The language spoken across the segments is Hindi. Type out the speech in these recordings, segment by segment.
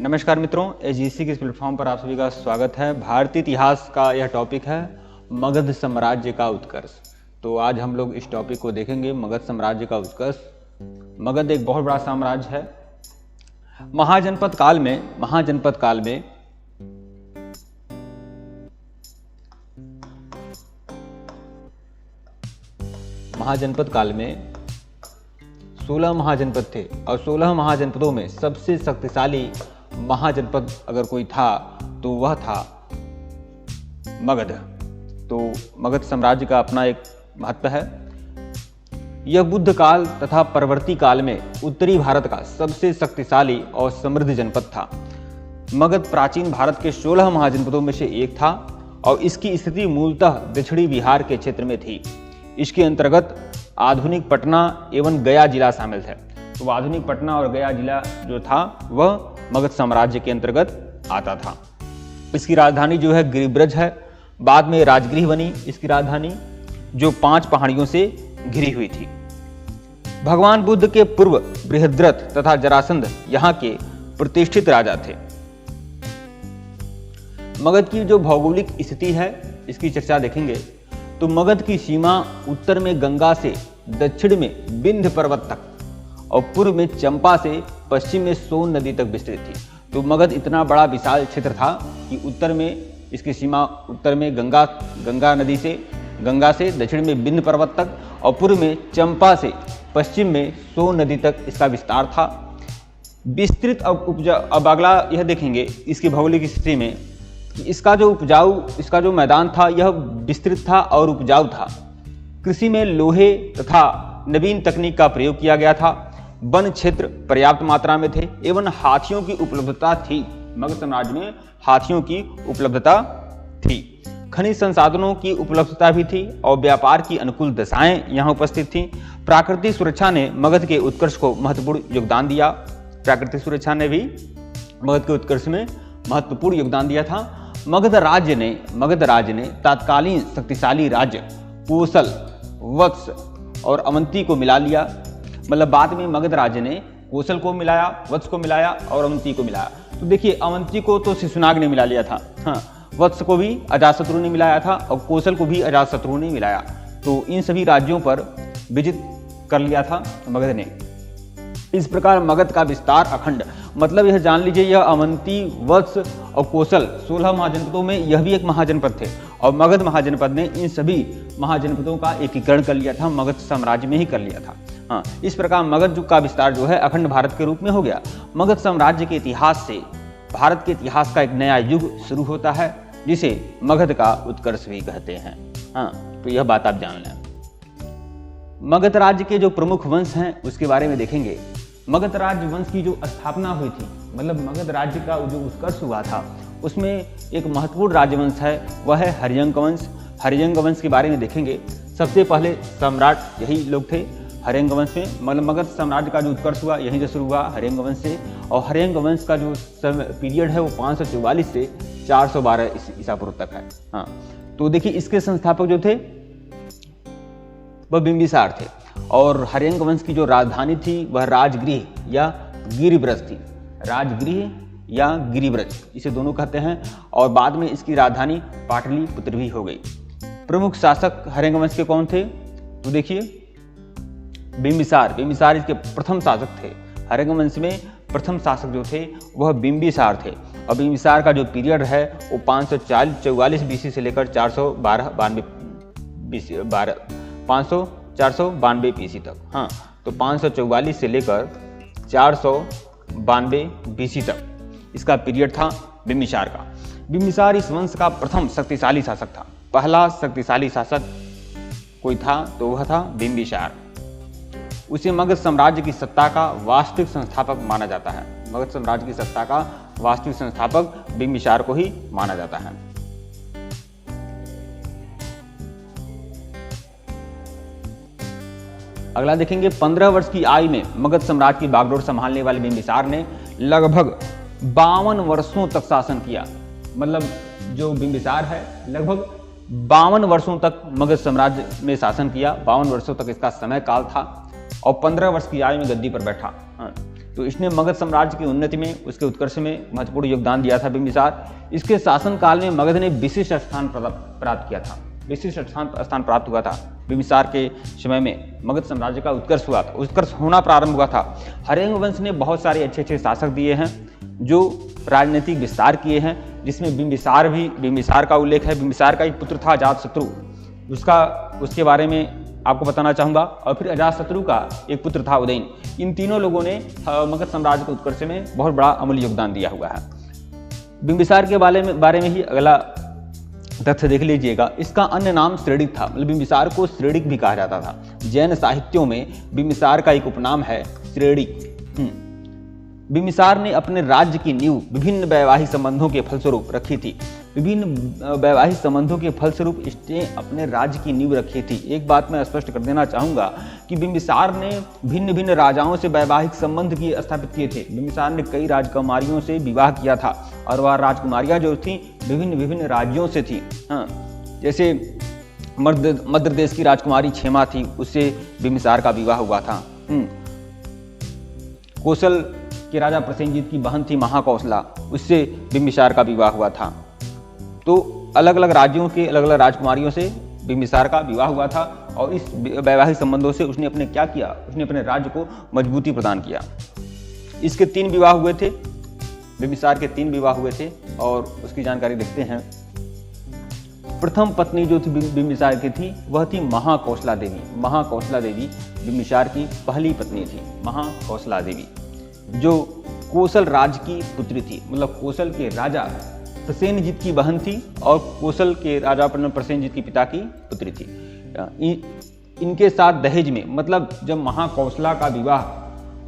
नमस्कार मित्रों, एजीसी के इस प्लेटफॉर्म पर आप सभी का स्वागत है। भारतीय इतिहास का यह टॉपिक है मगध साम्राज्य का उत्कर्ष। तो आज हम लोग इस टॉपिक को देखेंगे, मगध साम्राज्य का उत्कर्ष। मगध एक बहुत बड़ा साम्राज्य है। महाजनपद काल में 16 महाजनपद थे और 16 महाजनपदों में सबसे शक्तिशाली महाजनपद अगर कोई था तो वह था मगध। तो मगध साम्राज्य का अपना एक महत्व है। यह बुद्ध काल तथा परवर्ती काल में उत्तरी भारत का सबसे शक्तिशाली और समृद्ध जनपद था। मगध प्राचीन भारत के 16 महाजनपदों में से एक था और इसकी स्थिति मूलतः दक्षिणी बिहार के क्षेत्र में थी। इसके अंतर्गत आधुनिक पटना एवं गया जिला शामिल है। तो आधुनिक पटना और गया जिला जो था वह मगध साम्राज्य के अंतर्गत आता था। इसकी राजधानी जो है गिरिब्रज है। बाद में राजगृह बनी इसकी राजधानी, जो 5 पहाड़ियों से घिरी हुई थी। भगवान बुद्ध के पूर्व बृहद्रथ तथा जरासंध यहाँ के प्रतिष्ठित राजा थे। मगध की जो भौगोलिक स्थिति है इसकी चर्चा देखेंगे तो मगध की सीमा उत्तर में गंगा से दक्षिण में विंध्य पर्वत तक और पूर्व में चंपा से पश्चिम में सोन नदी तक विस्तृत थी। तो मगध इतना बड़ा विशाल क्षेत्र था कि उत्तर में इसकी सीमा उत्तर में गंगा नदी से दक्षिण में विंध्य पर्वत तक और पूर्व में चंपा से पश्चिम में सोन नदी तक इसका विस्तार था। विस्तृत अब अगला यह देखेंगे इसकी भौगोलिक स्थिति में, इसका जो मैदान था यह विस्तृत था और उपजाऊ था। कृषि में लोहे तथा नवीन तकनीक का प्रयोग किया गया था। वन क्षेत्र पर्याप्त मात्रा में थे एवं हाथियों की उपलब्धता थी। मगध साम्राज्य में हाथियों की उपलब्धता थी। खनिज संसाधनों की उपलब्धता भी थी और व्यापार की अनुकूल दशाएं यहाँ उपस्थित थीं। प्राकृतिक सुरक्षा ने मगध के उत्कर्ष को महत्वपूर्ण योगदान दिया। प्राकृतिक सुरक्षा ने भी मगध के उत्कर्ष में महत्वपूर्ण योगदान दिया था। मगध राज्य ने तत्कालीन शक्तिशाली राज्य कोसल, वत्स और अवंती को मिला लिया। मतलब बाद में मगध राज्य ने कोसल को मिलाया, वत्स को मिलाया और अवंती को मिलाया। तो देखिए, अवंती को तो शिशुनाग ने मिला लिया था, हाँ, वत्स को भी अजातशत्रु ने मिलाया था और कोसल को भी अजातशत्रु ने मिलाया। तो इन सभी राज्यों पर विजित कर लिया था मगध ने। इस प्रकार मगध का विस्तार अखंड, मतलब यह जान लीजिए, यह अवंती, वत्स और कोसल 16 महाजनपदों में यह भी एक महाजनपद थे और मगध महाजनपद ने इन सभी महाजनपदों का एकीकरण कर लिया था, मगध साम्राज्य में ही कर लिया था। हाँ, इस प्रकार मगध का विस्तार जो है अखंड भारत के रूप में हो गया। मगध साम्राज्य के इतिहास से भारत के इतिहास का एक नया युग शुरू होता है, जिसे मगध का उत्कर्ष भी कहते हैं। हाँ, तो यह बात आप जान लें। मगध राज्य के जो प्रमुख वंश हैं उसके बारे में देखेंगे। मगध राज्य वंश की जो स्थापना हुई थी, मतलब मगध राज्य का जो उत्कर्ष हुआ था, उसमें एक महत्वपूर्ण राजवंश है, वह है हर्यंक वंश। हर्यंक वंश के बारे में देखेंगे। सबसे पहले सम्राट यही लोग थे हर्यंक वंश में। मतलब मगध साम्राज्य का जो उत्कर्ष हुआ यहीं से शुरू हुआ, हर्यंक वंश से। और हर्यंक वंश का जो पीरियड है वो 544 से 412 ईसा पूर्व तक है। हाँ, तो देखिए, इसके संस्थापक जो थे वह बिंबिसार थे और हर्यंक वंश की जो राजधानी थी वह राजगृह या गिरिब्रज थी। राजगृह या गिरिब्रज, इसे दोनों कहते हैं। और बाद में इसकी राजधानी पाटलिपुत्र भी हो गई। प्रमुख शासक हर्यंक वंश के कौन थे? तो देखिए, बिंबिसार इसके प्रथम शासक थे। हर्यंक वंश में प्रथम शासक जो थे वह बिंबिसार थे और बिंबिसार का जो पीरियड है वो 544 बीसी से लेकर 492 बीसी तक। हाँ, तो 544 से लेकर 492 बीसी तक इसका पीरियड था बिंबिसार का। बिंबिसार इस वंश का प्रथम शक्तिशाली शासक था। पहला शक्तिशाली शासक कोई था तो वह था बिंबिसार। उसे मगध साम्राज्य की सत्ता का वास्तविक संस्थापक माना जाता है। मगध साम्राज्य की सत्ता का वास्तविक संस्थापक बिंबिसार को ही माना जाता है। अगला देखेंगे, 15 वर्ष की आयु में मगध साम्राज्य की बागडोर संभालने वाले बिंबिसार ने लगभग 52 वर्षों तक शासन किया। मतलब जो बिंबिसार है लगभग 52 वर्षों तक मगध साम्राज्य में शासन किया। 52 वर्षों तक इसका समय काल था और 15 वर्ष की आयु में गद्दी पर बैठा। तो इसने मगध साम्राज्य की उन्नति में, उसके उत्कर्ष में महत्वपूर्ण योगदान दिया था बिंबिसार। इसके शासनकाल में मगध ने विशिष्ट स्थान प्राप्त किया था, विशिष्ट स्थान प्राप्त हुआ था। बिंबिसार के समय में मगध साम्राज्य का उत्कर्ष हुआ था, उत्कर्ष होना प्रारंभ हुआ था। हरेंग वंश ने बहुत सारे अच्छे अच्छे शासक दिए हैं जो राजनीतिक विस्तार किए हैं, जिसमें बिंबिसार का उल्लेख है। बिंबिसार का एक पुत्र था अजातशत्रु, उसके बारे में आपको बताना चाहूँगा। और फिर अजातशत्रु का एक पुत्र था उदयन। इन तीनों लोगों ने मगध साम्राज्य के उत्कर्ष में बहुत बड़ा अमूल्य योगदान दिया हुआ है। बिंबिसार के बारे में ही अगला तथ्य देख लीजिएगा। इसका अन्य नाम श्रेणिक था, मतलब बिंबिसार को श्रेणिक भी कहा जाता था। जैन साहित्यों में बिंबिसार का एक उपनाम है श्रेणिक। बिंबिसार ने अपने राज्य की नींव विभिन्न वैवाहिक संबंधों के फलस्वरूप रखी थी। विभिन्न वैवाहिक संबंधों के फलस्वरूप इसने अपने राज्य की नींव रखी थी। एक बात मैं स्पष्ट कर देना चाहूँगा कि बिंबिसार ने भिन्न भिन्न राजाओं से वैवाहिक संबंध स्थापित किए थे। बिंबिसार ने कई राजकुमारियों से विवाह किया था और वह राजकुमारियाँ जो थीं विभिन्न राज्यों से थी। हाँ, जैसे मध्य देश की राजकुमारी क्षेमा थी, उससे बिंबिसार का विवाह हुआ था। कौशल के राजा प्रसेनजीत की बहन थी महाकौशला, उससे बिंबिसार का विवाह हुआ था। तो अलग अलग राज्यों के अलग अलग राजकुमारियों से बिंबिसार का विवाह हुआ था और इस वैवाहिक संबंधों से उसने अपने राज्य को मजबूती प्रदान किया। इसके 3 विवाह हुए थे, बिंबिसार के 3 विवाह हुए थे और उसकी जानकारी देखते हैं। प्रथम पत्नी जो थी बिंबिसार की थी वह थी महाकौशला देवी। महाकौशला देवी बिंबिसार की पहली पत्नी थी। महाकौशला देवी जो कौशल राज की पुत्री थी, मतलब कौशल के राजा प्रसेनजीत की बहन थी और कौशल के राजा प्रसेनजीत की पिता की पुत्री थी। इनके साथ दहेज में, मतलब जब महाकौशला का विवाह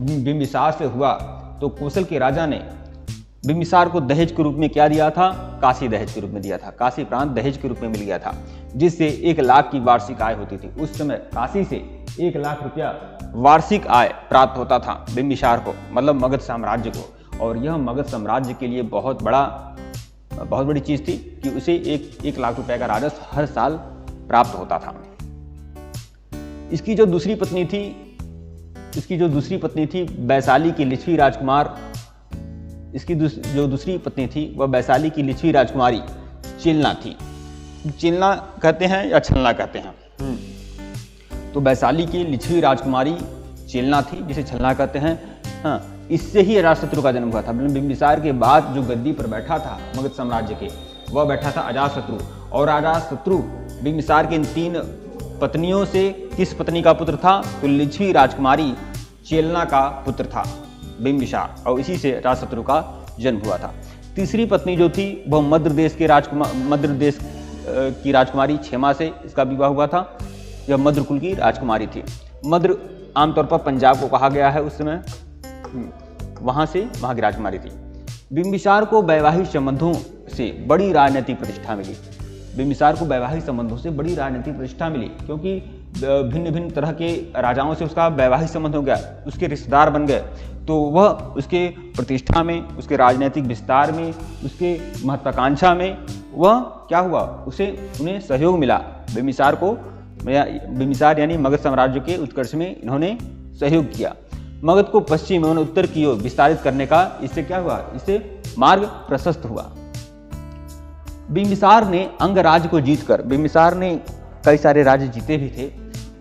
बिंबिसार से हुआ तो कौशल के राजा ने बिंबिसार को दहेज के रूप में क्या दिया था? काशी दहेज के रूप में दिया था। काशी प्रांत दहेज के रूप में मिल गया था, जिससे 1 लाख की वार्षिक आय होती थी। उस समय काशी से 1 लाख रुपया वार्षिक आय प्राप्त होता था बिंबिसार को, मतलब मगध साम्राज्य को। और यह मगध साम्राज्य के लिए बहुत बड़ी चीज थी कि उसे 1 लाख रुपए का राजस्व हर साल प्राप्त होता था। इसकी जो दूसरी पत्नी थी वैशाली की लिच्छवी राजकुमार, इसकी जो दूसरी पत्नी थी वह वैशाली की लिच्छवी राजकुमारी चिलना थी। चिलना कहते हैं या छलना कहते हैं। तो वैशाली की लिच्छवी राजकुमारी चिलना थी, जिसे छलना कहते हैं। हाँ, इससे ही अजातशत्रु का जन्म हुआ था। बिंबिसार के बाद जो गद्दी पर बैठा था मगध साम्राज्य के, वह बैठा था अजातशत्रु। और अजातशत्रु बिंबिसार की इन 3 पत्नियों से किस पत्नी का पुत्र था? तो लिच्छवी राजकुमारी चिलना का पुत्र था बिंबिसार, और इसी से अजातशत्रु का जन्म हुआ था। तीसरी पत्नी जो थी वह मध्य देश की राजकुमारी क्षेमा से इसका विवाह हुआ था। यह मध्य कुल की राजकुमारी थी। मध्य आमतौर पर पंजाब को कहा गया है उस समय, वहां की राजकुमारी थी। बिंबिसार को वैवाहिक संबंधों से बड़ी राजनीतिक प्रतिष्ठा मिली। बिंबिसार को वैवाहिक संबंधों से बड़ी राजनीतिक प्रतिष्ठा मिली, क्योंकि भिन्न तरह के राजाओं से उसका वैवाहिक संबंध हो गया, उसके रिश्तेदार बन गए। तो वह उसके प्रतिष्ठा में, उसके राजनीतिक विस्तार में, उसके महत्वाकांक्षा में वह क्या हुआ, उन्हें सहयोग मिला। बिंबिसार यानी मगध साम्राज्य के उत्कर्ष में इन्होंने सहयोग किया। मगध को पश्चिम एवं उत्तर की ओर विस्तारित करने का इससे क्या हुआ, इससे मार्ग प्रशस्त हुआ। बिंबिसार ने अंगराज्य को जीतकर, बिंबिसार ने कई सारे राज्य जीते भी थे।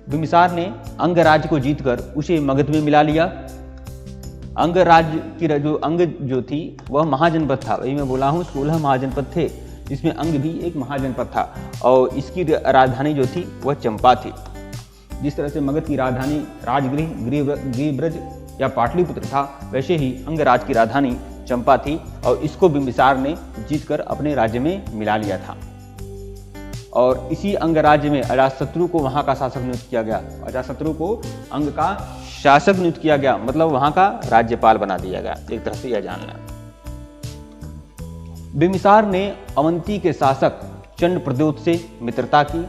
बिंबिसार ने अंगराज्य को जीतकर उसे मगध में मिला लिया। अंगराज्य की अंग जो थी वह महाजनपद था। वही मैं बोला हूँ 16 महाजनपद थे, जिसमें अंग भी एक महाजनपद था। और इसकी राजधानी जो थी वह चंपा थी। जिस तरह से मगध की राजधानी राजगृह, गृहब्रज या पाटलिपुत्र था, वैसे ही अंगराज की राजधानी चंपा थी और इसको बिंबिसार ने जीतकर अपने राज्य में मिला लिया था। और इसी अंगराज्य में अजातशत्रु को वहां का शासक नियुक्त किया गया। अजातशत्रु को अंग का शासक नियुक्त किया गया, मतलब वहां का राज्यपाल बना दिया गया। एक तरह से यह जानना। बिंबिसार ने अवंती के शासक चंद्रप्रद्योत से मित्रता की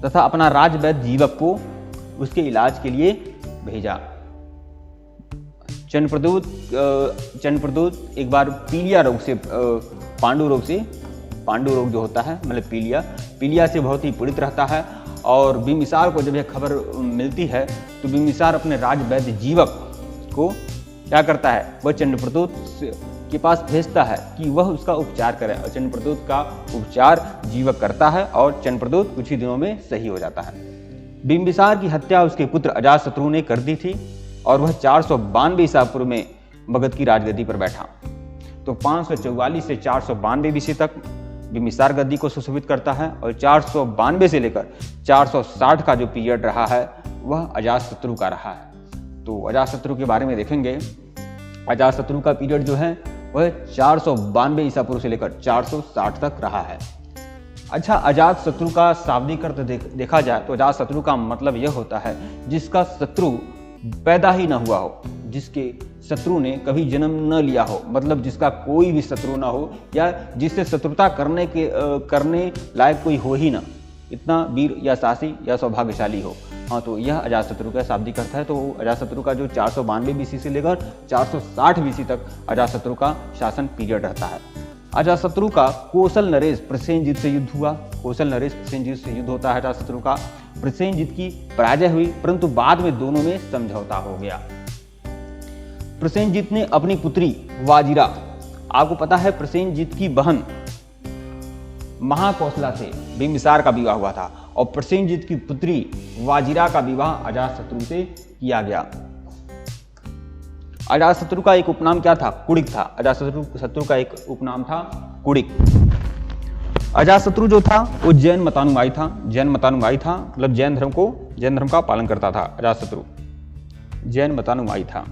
तथा अपना राजवैद्य जीवक को उसके इलाज के लिए भेजा। चंद्रप्रद्योत एक बार पीलिया रोग से, पांडु रोग जो होता है, मतलब पीलिया से बहुत ही पीड़ित रहता है। और बिंबिसार को जब यह खबर मिलती है तो बिंबिसार अपने राजवैद्य जीवक को क्या करता है, वह चंद्रप्रद्योत के पास भेजता है कि वह उसका उपचार करे और चंद्रप्रद्योत का उपचार जीवक करता है और चंद्रप्रद्योत कुछ ही दिनों में सही हो जाता है। बिंबिसार की हत्या उसके पुत्र अजातशत्रु ने कर दी थी और वह 492 ईसा पूर्व में मगध की राजगद्दी पर बैठा। तो 544 से 492 BC तक बिंबिसार गद्दी को सुशोभित करता है और 492 से लेकर 460 का जो पीरियड रहा है वह अजातशत्रु का रहा है। तो अजातशत्रु के बारे में देखेंगे। अजातशत्रु का पीरियड जो है वह 492 ईसा पूर्व से लेकर 460 तक रहा है। अच्छा, अजातशत्रु का शाब्दिक अर्थ देखा जाए तो अजातशत्रु का मतलब यह होता है जिसका शत्रु पैदा ही न हुआ हो, जिसके शत्रु ने कभी जन्म न लिया हो, मतलब जिसका कोई भी शत्रु ना हो या जिससे शत्रुता करने लायक कोई हो ही ना, इतना वीर या साहसी या सौभाग्यशाली हो। हाँ, तो यह अजातशत्रु का शाब्दिक अर्थ है। तो अजातशत्रु का जो 492 BC से लेकर 460 BC तक अजातशत्रु का शासन पीरियड रहता है। अजातशत्रु का कौशल नरेश प्रसेनजीत से युद्ध हुआ। कौशल नरेश प्रसेनजीत से युद्ध होता है अजातशत्रु का। प्रसेनजीत की पराजय हुई, परंतु बाद में दोनों में समझौता हो गया। प्रसेनजीत ने अपनी पुत्री वाजिरा, आपको पता है प्रसेनजीत की बहन महाकौशला से बिंबिसार का विवाह हुआ था और प्रसेनजीत की पुत्री वाजिरा का विवाह अजातशत्रु से किया गया। अजातशत्रु का एक उपनाम क्या था, कुड़िक था। अजातशत्रु का एक उपनाम था कुड़िक। अजातशत्रु जो था वो जैन मतानुयायी था। मतलब जैन धर्म का पालन करता था। अजातशत्रु जैन मतानुयायी था।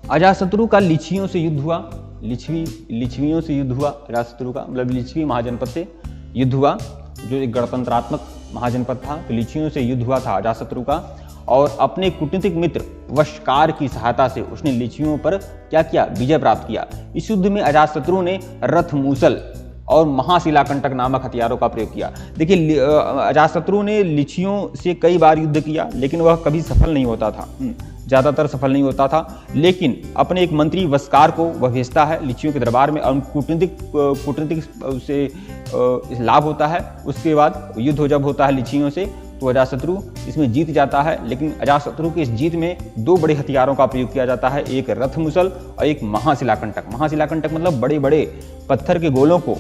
अजातशत्रु का लिच्छवियों से युद्ध हुआ। लिच्छवियों से युद्ध हुआ अजातशत्रु का, मतलब लिच्छवी महाजनपद से युद्ध हुआ, जो एक गणतंत्रात्मक महाजनपद था। तो लिच्छवियों से युद्ध हुआ था अजातशत्रु का और अपने कूटनीतिक मित्र वशकार की सहायता से उसने लिच्छवियों पर क्या किया, विजय प्राप्त किया। इस युद्ध में अजातशत्रु ने रथ मूसल और महाशिलाकंटक नामक हथियारों का प्रयोग किया। देखिए, अजातशत्रु ने लिच्छवियों से कई बार युद्ध किया लेकिन वह कभी सफल नहीं होता था, ज़्यादातर सफल नहीं होता था। लेकिन अपने एक मंत्री वशकार को वह भेजता है लिच्छवियों के दरबार में और कूटनीतिक से लाभ होता है। उसके बाद युद्ध जब होता है लिच्छवियों से तो अजातशत्रु इसमें जीत जाता है। लेकिन अजातशत्रु की इस जीत में दो बड़े हथियारों का प्रयोग किया जाता है, एक रथ मुसल और एक महाशिलाकंटक। महाशिलाकंटक मतलब बड़े बड़े पत्थर के गोलों को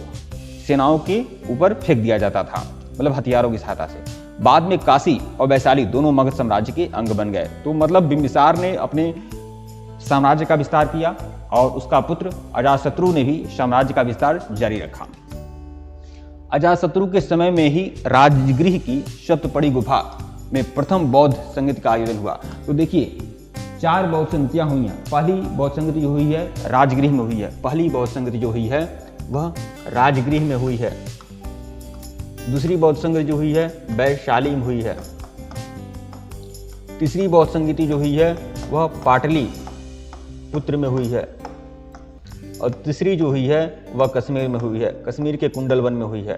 सेनाओं के ऊपर फेंक दिया जाता था, मतलब हथियारों की सहायता से। बाद में काशी और वैशाली दोनों मगध साम्राज्य के अंग बन गए। तो मतलब बिंबिसार ने अपने साम्राज्य का विस्तार किया और उसका पुत्र अजातशत्रु ने भी साम्राज्य का विस्तार जारी रखा। अजातशत्रु के समय में ही राजगृह की सप्तपदी गुफा में प्रथम बौद्ध संगीत का आयोजन हुआ। तो देखिए, 4 बौद्ध संगतियां हुई हैं। पहली बौद्ध संगति जो हुई है राजगृह में हुई है। पहली बौद्ध संगति जो हुई है वह राजगृह में हुई है। दूसरी बौद्ध संगति जो हुई है वैशाली में हुई है। तीसरी बौद्ध संगति जो हुई है वह पाटलिपुत्र में हुई है और तीसरी जो हुई है वह कश्मीर में हुई है, कश्मीर के कुंडलवन में हुई है।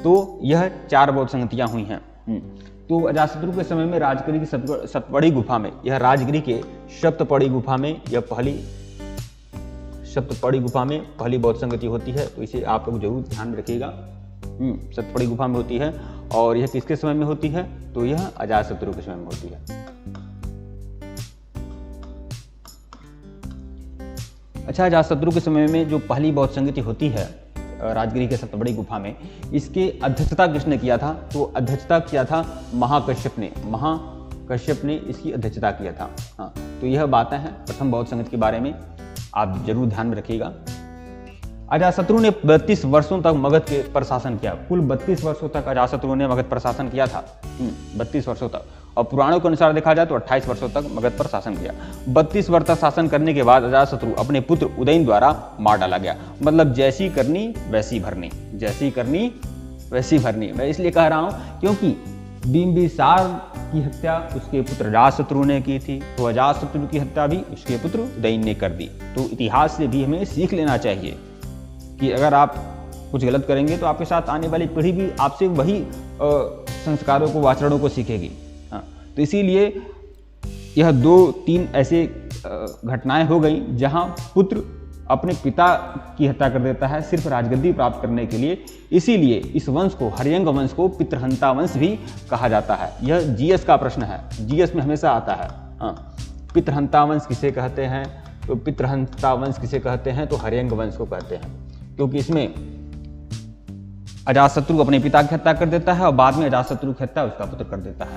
तो यह 4 बौद्ध संगतियां हुई हैं। तो अजातशत्रु के समय में राजगृह की सप्तपदी गुफा में, यह राजगृह के सप्तपदी गुफा में यह पहली सप्तपदी गुफा में पहली बौद्ध संगति होती है। तो इसे आप लोग जरूर ध्यान में रखिएगा। सप्तपदी गुफा में होती है और यह किसके समय में होती है, तो यह अजातशत्रु के समय में होती है। अच्छा, अजातशत्रु के समय में जो पहली बौद्ध संगति होती है राजगृह के सप्तपदी गुफा में, इसके अध्यक्षता किसने किया था, तो अध्यक्षता किया था महाकश्यप ने इसकी अध्यक्षता किया था। हाँ, तो यह बातें हैं प्रथम बौद्ध संगति के बारे में, आप जरूर ध्यान में रखिएगा। अजातशत्रु ने 32 वर्षों तक मगध पर शासन किया। कुल 32 वर्षों तक अजातशत्रु ने मगध पर शासन किया था। 32 वर्षों तक, और पुराणों के अनुसार देखा जाए तो 28 वर्षों तक मगध पर शासन किया। 32 वर्ष तक शासन करने के बाद अजातशत्रु अपने पुत्र उदयन द्वारा मार डाला गया। मतलब जैसी करनी वैसी भरनी, जैसी करनी वैसी भरनी। मैं इसलिए कह रहा हूं क्योंकि बिंबिसार की हत्या उसके पुत्र अजातशत्रु ने की थी, तो अजातशत्रु की हत्या भी उसके पुत्र उदयन ने कर दी। तो इतिहास से भी हमें सीख लेना चाहिए कि अगर आप कुछ गलत करेंगे तो आपके साथ आने वाली पीढ़ी भी आपसे वही संस्कारों को, आचरणों को सीखेगी। तो इसीलिए यह 2-3 ऐसे घटनाएं हो गई जहां पुत्र अपने पिता की हत्या कर देता है सिर्फ राजगद्दी प्राप्त करने के लिए। इसीलिए इस वंश को, हर्यंग वंश को पितृहंता वंश भी कहा जाता है। यह जीएस का प्रश्न है, जीएस में हमेशा आता है। हाँ, पितृहंता वंश किसे कहते हैं? तो पितृहंता वंश किसे कहते हैं? तो हर्यंग वंश को कहते हैं, क्योंकि इसमें अजातशत्रु अपने पिता की हत्या कर देता है और बाद में अजातशत्रु की हत्या उसका पुत्र कर देता है।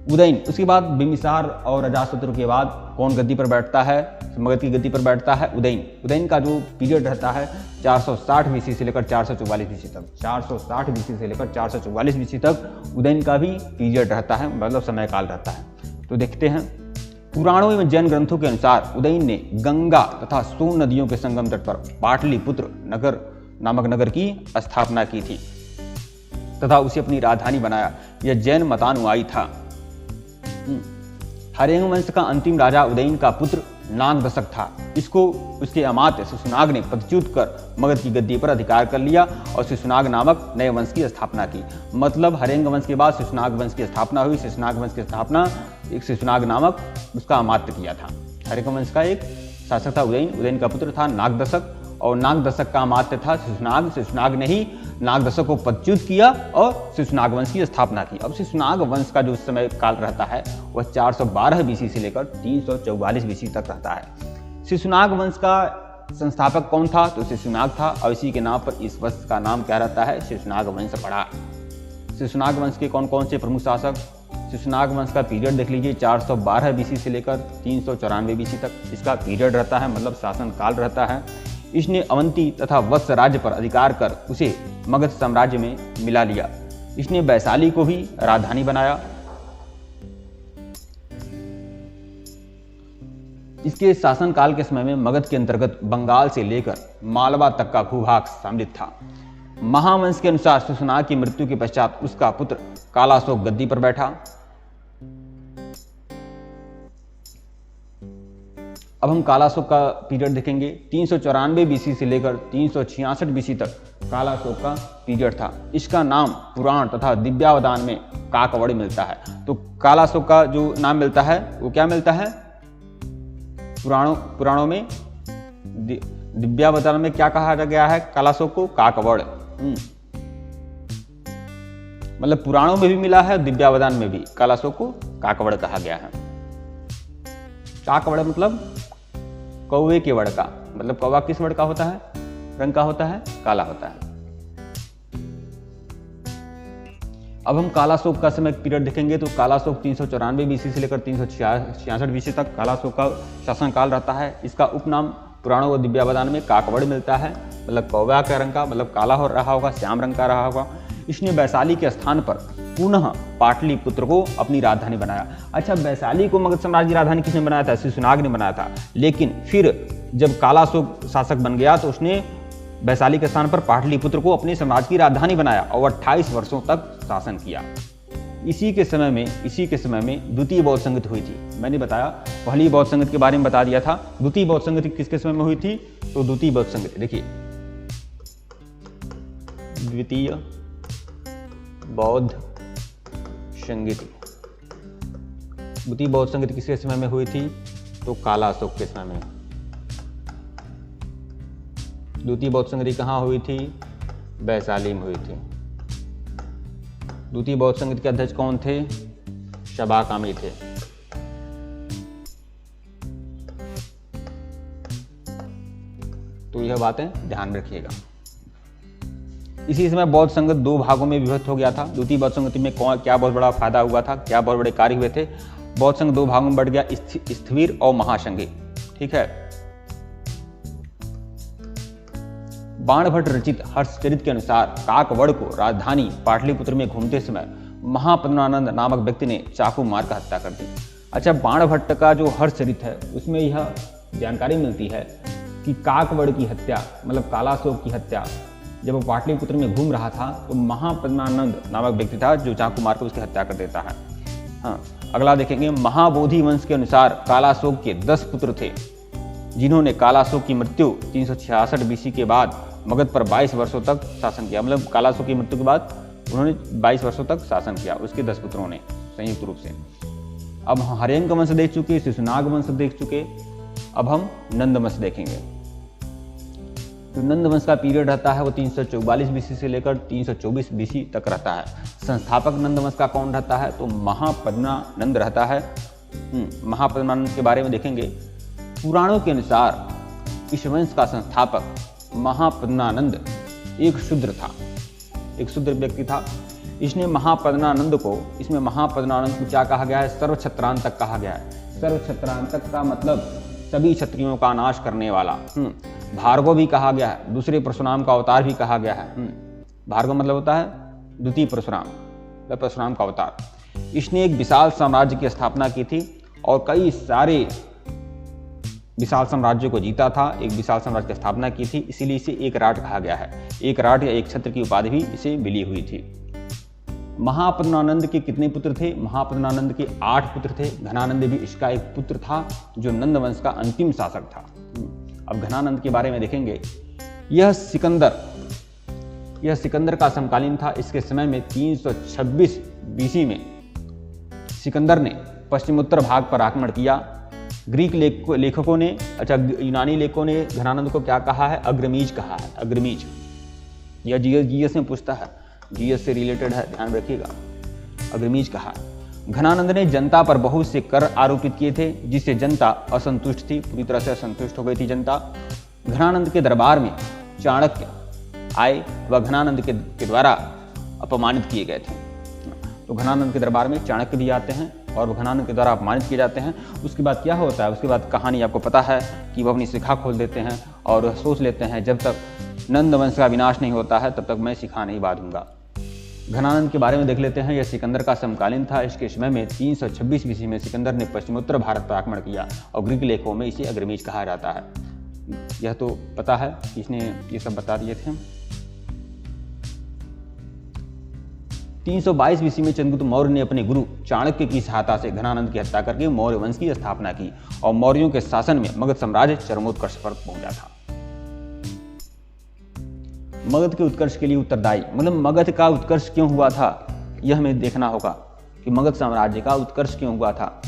उदयन, उसके बाद बिंबिसार और अजातशत्रु के बाद कौन गद्दी पर बैठता है? मगध की गद्दी पर बैठता है उदयन। उदयन का जो पीरियड रहता है 460 बीसी से लेकर 444 बीसी तक, 460 बीसी से लेकर 444 बीसी तक उदयन का भी पीरियड रहता है, मतलब समय काल रहता है। तो देखते हैं, पुराणों एवं जैन ग्रंथों के अनुसार उदयन ने गंगा तथा सोन नदियों के संगम तट पर पाटलिपुत्र नगर नामक नगर की स्थापना की थी तथा उसे अपनी राजधानी बनाया। यह जैन मतानुयायी था। हर्यंग वंश का अंतिम राजा उदयन का पुत्र नागदशक था। इसको उसके अमात्य शिशुनाग ने पदच्युत कर मगध की गद्दी पर अधिकार कर लिया और शिशुनाग नामक नए वंश की स्थापना की। मतलब हर्यंग वंश के बाद शिशुनाग वंश की स्थापना हुई। शिशुनाग वंश की स्थापना एक शिशुनाग नामक उसका अमात्य किया था। हर्यंग वंश का एक शासक था उदयन, उदयन का पुत्र था नागदशक और नागदशक का अमात्य था शिशुनाग। शिशुनाग ने ही नागदशक को पदच्युत किया और शिशुनाग वंश की स्थापना की। अब शिशुनाग वंश का जो समय काल रहता है वह 412 बीसी से लेकर 344 बीसी तक रहता है। शिशुनाग वंश का संस्थापक कौन था? तो शिशुनाग था और इसी के नाम पर इस वंश का नाम क्या रहता है? शिशुनाग वंश पड़ा। शिशुनाग वंश के कौन कौन से प्रमुख शासक? शिशुनाग वंश का पीरियड देख लीजिए, 412 बीसी से लेकर 394 बीसी तक इसका पीरियड रहता है, मतलब शासन काल रहता है। इसने अवंती तथा वत्स राज्य पर अधिकार कर उसे मगध साम्राज्य में मिला लिया। इसने वैशाली को भी राजधानी बनाया। इसके शासनकाल के समय में मगध के अंतर्गत बंगाल से लेकर मालवा तक का भूभाग सम्मिलित था। महावंश के अनुसार शिशुनाग की मृत्यु के पश्चात उसका पुत्र कालाशोक गद्दी पर बैठा। अब हम कालाशोक का पीरियड देखेंगे। 394 बीसी से लेकर 366 बीसी तक कालाशोक का पीरियड था। इसका नाम पुराण तथा दिव्यावदान में काकवड़ मिलता है। तो कालाशोक का जो नाम मिलता है वो क्या मिलता है? पुराणों में दिव्यावदान में क्या कहा गया है? कालाशोक को काकवड़। मतलब पुराणों में भी मिला है, दिव्यावदान में भी कालाशोक को काकवड़ कहा गया है। काकवड़ मतलब कौवे के वड़ का, मतलब कौवा किस वड़ का होता है? रंग का होता है, काला होता है। अब हम कालाशोक का समय पीरियड देखेंगे तो कालाशोक 394 बीसी से लेकर 366 बीसी तक कालाशोक का शासनकाल रहता है। इसका उपनाम पुराणों व दिव्यावदान में काकवड़ मिलता है, मतलब कौवा का रंग का, मतलब काला हो रहा होगा, श्याम रंग का रहा होगा। इसने वैशाली के स्थान पर पुनः पाटलिपुत्र को अपनी राजधानी बनाया। अच्छा, वैशाली को मगध साम्राज्य की राजधानी किसने बनाया था? शिशुनाग ने बनाया था। लेकिन फिर जब कालाशोक शासक बन गया तो उसने वैशाली के स्थान पर पाटलिपुत्र को अपने साम्राज्य की राजधानी बनाया और 28 वर्षों तक शासन किया। इसी के समय में द्वितीय बौद्ध संगति हुई थी। मैंने बताया, पहली बौद्ध संगति के बारे में बता दिया था। द्वितीय बौद्ध संगति किसके समय में हुई थी? तो द्वितीय बौद्ध संगति, देखिए, द्वितीय बौद्ध संगति, द्वितीय बौद्ध संगति किसके समय में हुई थी? तो कालाशोक के समय में। द्वितीय बौद्ध संगति कहाँ हुई थी? वैशाली में हुई थी। द्वितीय बौद्ध संगति के अध्यक्ष कौन थे? शबाकामी थे। तो यह बातें ध्यान में रखिएगा। इसी समय बौद्ध संगत दो भागों में विभक्त हो गया था। द्वितीय बौद्ध संगति में क्या बहुत बड़ा फायदा हुआ था, क्या बहुत बड़े कार्य हुए थे? बौद्ध संघ दो भागों में बढ़ गया, स्थविर और महासंघी। ठीक है। बाणभट्ट रचित हर्षचरित के अनुसार काकवड़ को राजधानी पाटलिपुत्र में घूमते समय महापद्मानंद नामक व्यक्ति ने चाकू मारकर हत्या कर दी। अच्छा, बाणभट्ट का जो हर्षचरित है उसमें यह जानकारी मिलती है कि काकवड़ की हत्या, मतलब कालाशोक की हत्या, जब वो पाटलिपुत्र में घूम रहा था तो महापद्मानंद नामक व्यक्ति था जो चाकू मारकर उसकी हत्या कर देता है। हाँ, अगला देखेंगे। महाबोधि वंश के अनुसार कालाशोक के 10 पुत्र थे जिन्होंने कालाशोक की मृत्यु 366 बीसी के बाद मगध पर 22 वर्षों तक शासन किया। मतलब कालाशोक की मृत्यु के बाद उन्होंने 22 वर्षों तक शासन किया, उसके 10 पुत्रों ने संयुक्त रूप से। अब हर्यंक वंश देख चुके, शिशुनाग वंश देख चुके, अब हम नंद वंश देखेंगे। जो नंद वंश का पीरियड रहता है वो 344 बीसी से लेकर 324 बीसी तक रहता है। संस्थापक नंद वंश का कौन रहता है? तो महापद्मानंद रहता है। महापद्मानंद के बारे में देखेंगे। पुराणों के अनुसार इस वंश का संस्थापक महापद्मानंद एक शूद्र था, एक शूद्र व्यक्ति था। इसमें महापद्मानंद को क्या कहा गया है? सर्वक्षत्रांतक कहा गया है। सर्वक्षत्रांतक का मतलब सभी क्षत्रियों का नाश करने वाला। भार्गव भी कहा गया है, दूसरे परशुराम का अवतार भी कहा गया है। भार्गव मतलब होता है द्वितीय परशुराम, परशुराम का अवतार। इसने एक विशाल साम्राज्य की स्थापना की थी और कई सारे विशाल साम्राज्यों को जीता था, एक विशाल साम्राज्य की स्थापना की थी, इसीलिए इसे एक राट कहा गया है। एक राट या एक छत्र की उपाधि भी इसे मिली हुई थी। महापद्मानंद के कितने पुत्र थे? महापद्मानंद के 8 पुत्र थे। घनानंद भी इसका एक पुत्र था जो नंद वंश का अंतिम शासक था। अब घनानंद के बारे में देखेंगे। यह सिकंदर का समकालीन था। इसके समय में 326 बीसी में सिकंदर ने पश्चिमोत्तर भाग पर आक्रमण किया। ग्रीक लेखकों ने, यूनानी लेखकों ने घनानंद को क्या कहा है? अग्रमीज कहा है। अग्रमीज, यह जीएस में पूछता है, जीएस से रिलेटेड है, ध्यान रखिएगा। अग्रमीज कहा। घनानंद ने जनता पर बहुत से कर आरोपित किए थे, जिससे जनता असंतुष्ट थी, पूरी तरह से असंतुष्ट हो गई थी जनता। घनानंद के दरबार में चाणक्य आए, वह घनानंद के द्वारा अपमानित किए गए थे। तो घनानंद के दरबार में चाणक्य भी आते हैं और वह घनानंद के द्वारा अपमानित किए जाते हैं। उसके बाद क्या होता है? उसके बाद कहानी आपको पता है कि वह अपनी शिखा खोल देते हैं और सोच लेते हैं जब तक नंद वंश का विनाश नहीं होता है तब तक मैं शिखा नहीं बांधूंगा। घनानंद के बारे में देख लेते हैं। यह सिकंदर का समकालीन था। इसके समय में 326 बीसी में सिकंदर ने पश्चिमोत्तर भारत पर आक्रमण किया और ग्रीक लेखों में इसे अग्रमीज कहा जाता है। यह तो पता है, इसने ये सब बता दिए थे। 322 बीसी में चंद्रगुप्त मौर्य ने अपने गुरु चाणक्य की सहायता से घनानंद की हत्या करके मौर्य वंश की स्थापना की और मौर्यों के शासन में मगध साम्राज्य चरमोत्कर्ष पर पहुंचा था। मगध के उत्कर्ष के लिए उत्तरदायी, मतलब मगध का उत्कर्ष क्यों हुआ था, यह हमें देखना होगा कि मगध साम्राज्य का उत्कर्ष क्यों हुआ था।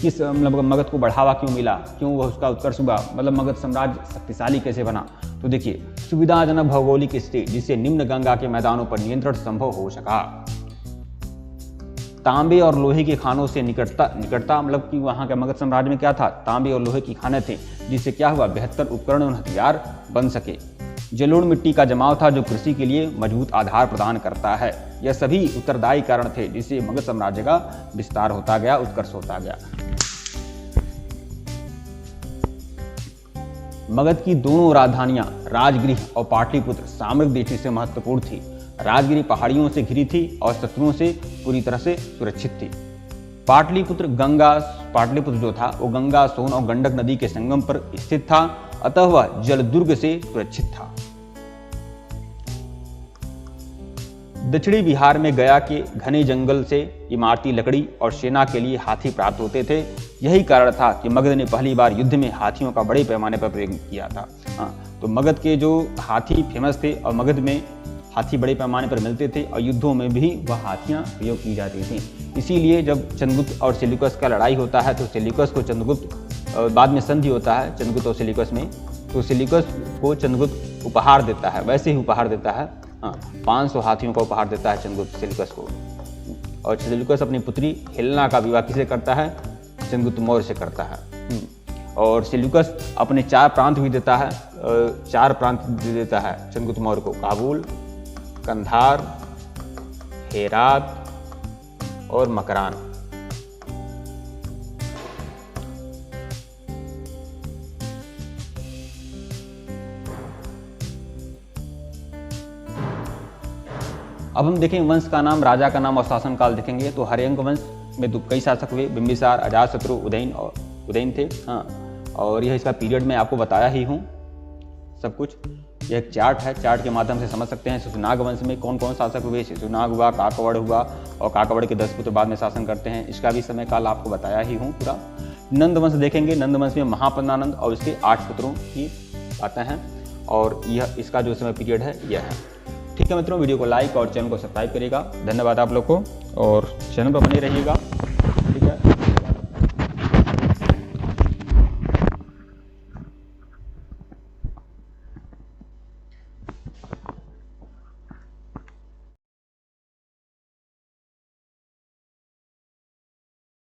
किस मतलब मगध को बढ़ावा क्यों मिला, क्यों वह उसका उत्कर्ष हुआ, मतलब मगध साम्राज्य शक्तिशाली कैसे बना। तो देखिए, सुविधाजनक भौगोलिक स्थिति जिससे निम्न गंगा के मैदानों पर नियंत्रण संभव हो सका। तांबे और लोहे की खानों से निकटता मतलब कि वहां के मगध साम्राज्य में क्या था? तांबे और लोहे की खानें थे, जिससे क्या हुआ? बेहतर उपकरण और हथियार बन सके। जलोढ़ मिट्टी का जमाव था जो कृषि के लिए मजबूत आधार प्रदान करता है। यह सभी उत्तरदायी कारण थे जिससे मगध साम्राज्य का विस्तार होता गया, उत्कर्ष होता गया। मगध की दोनों राजधानियां राजगृह और पाटलिपुत्र सामरिक दृष्टि से महत्वपूर्ण थी। राजगृह पहाड़ियों से घिरी थी और शत्रुओं से पूरी तरह से सुरक्षित थी। पाटलिपुत्र जो था वो गंगा, सोन और गंडक नदी के संगम पर स्थित था, अतः वह जलदुर्ग से सुरक्षित था। दक्षिणी बिहार में गया के घने जंगल से इमारती लकड़ी और सेना के लिए हाथी प्राप्त होते थे। यही कारण था कि मगध ने पहली बार युद्ध में हाथियों का बड़े पैमाने पर प्रयोग किया था। तो मगध के जो हाथी फेमस थे और मगध में हाथी बड़े पैमाने पर मिलते थे और युद्धों में भी वह हाथियां प्रयोग की जाती थी। इसीलिए जब चंद्रगुप्त और सेल्यूकस का लड़ाई होता है तो सेल्यूकस को चंद्रगुप्त, बाद में संधि होता है चंद्रगुप्त और सेल्यूकस में, तो सेल्यूकस को चंद्रगुप्त उपहार देता है, वैसे ही उपहार देता है। 500 हाथियों का उपहार देता है चंद्रगुप्त सेल्यूकस को। और सेल्यूकस अपनी पुत्री हेलेना का विवाह किसे करता है? चंद्रगुप्त मौर्य से करता है। और सेल्यूकस अपने 4 प्रांत भी देता है, 4 प्रांत दे देता है चंद्रगुप्त मौर्य को, काबुल, कंधार, हेरात और मकरान। अब हम देखें वंश का नाम, राजा का नाम और शासनकाल देखेंगे तो हर्यंक वंश में तो कई शासक हुए, बिंबिसार, अजातशत्रु, उदयन थे। और यह इसका पीरियड मैं आपको बताया ही हूँ सब कुछ। यह एक चार्ट है, चार्ट के माध्यम से समझ सकते हैं। शिशुनाग वंश में कौन कौन शासक हुए? शिशुनाग हुआ, काकवड़ हुआ और काकवड़ के 10 पुत्र बाद में शासन करते हैं। इसका भी समय काल आपको बताया ही हूँ पूरा। नंद वंश देखेंगे, नंद वंश में महापद्मानंद और इसके 8 पुत्रों की बातें हैं और यह इसका जो समय पीरियड है यह है। ठीक है मित्रों, वीडियो को लाइक और चैनल को सब्सक्राइब करिएगा। धन्यवाद आप लोग को और चैनल पर बने रहिएगा।